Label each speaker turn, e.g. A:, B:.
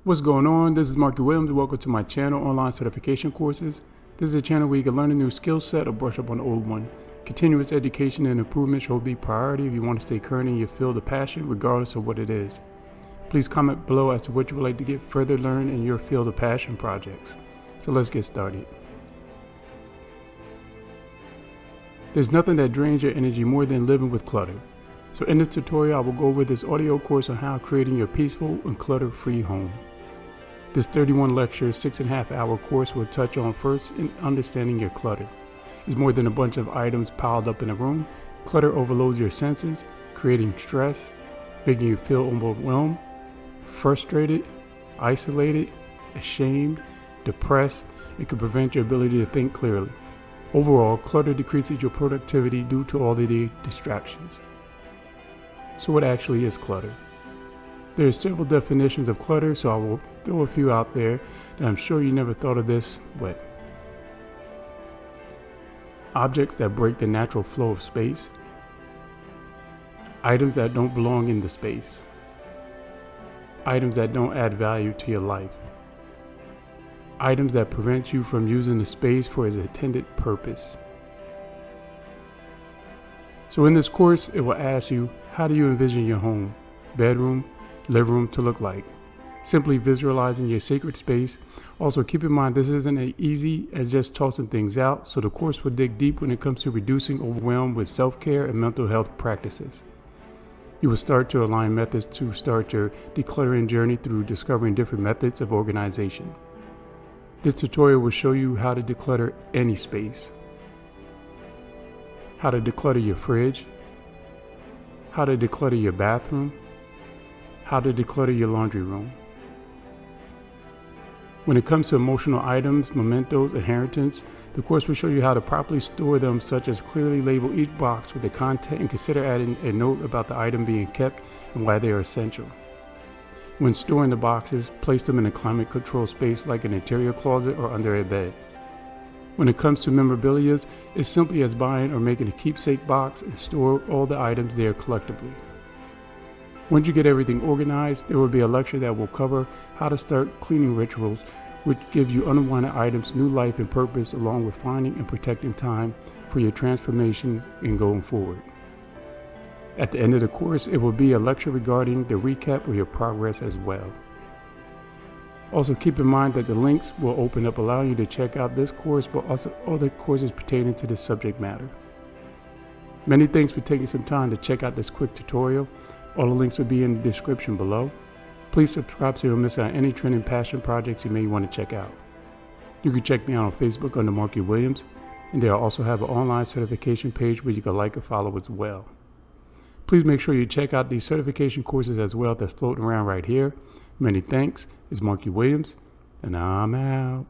A: What's going on? This is Markie Williams. Welcome to my channel, Online Certification Courses. This is a channel where you can learn a new skill set or brush up on an old one. Continuous education and improvement should be a priority if you want to stay current in your field of passion, regardless of what it is. Please comment below as to what you would like to get further learned in your field of passion projects. So let's get started. There's nothing that drains your energy more than living with clutter. So in this tutorial, I will go over this audio course on how creating your peaceful and clutter-free home. This 31 lecture, 6.5 hour course will touch on first in understanding your clutter. It's more than a bunch of items piled up in a room. Clutter overloads your senses, creating stress, making you feel overwhelmed, frustrated, isolated, ashamed, depressed. It can prevent your ability to think clearly. Overall, clutter decreases your productivity due to all of the distractions. So what actually is clutter? There are several definitions of clutter, so I will throw a few out there that I'm sure you never thought of this way. Objects that break the natural flow of space. Items that don't belong in the space. Items that don't add value to your life. Items that prevent you from using the space for its intended purpose. So in this course, it will ask you, how do you envision your home, bedroom, living room to look like? Simply visualizing your sacred space. Also keep in mind this isn't as easy as just tossing things out, so the course will dig deep when it comes to reducing overwhelm with self-care and mental health practices. You will start to align methods to start your decluttering journey through discovering different methods of organization. This tutorial will show you how to declutter any space. How to declutter your fridge. How to declutter your bathroom. How to declutter your laundry room. When it comes to emotional items, mementos, inheritance, the course will show you how to properly store them, such as clearly label each box with the content and consider adding a note about the item being kept and why they are essential. When storing the boxes, place them in a climate-controlled space like an interior closet or under a bed. When it comes to memorabilia, it's simply as buying or making a keepsake box and store all the items there collectively. Once you get everything organized, there will be a lecture that will cover how to start cleaning rituals, which give you unwanted items new life and purpose, along with finding and protecting time for your transformation and going forward. At the end of the course, it will be a lecture regarding the recap of your progress as well. Also keep in mind that the links will open up allowing you to check out this course, but also other courses pertaining to this subject matter. Many thanks for taking some time to check out this quick tutorial. All the links will be in the description below. Please subscribe so you don't miss out on any trending passion projects you may want to check out. You can check me out on Facebook under Markie Williams, and there I also have an online certification page where you can like and follow as well. Please make sure you check out these certification courses as well that's floating around right here. Many thanks. It's Markie Williams, and I'm out.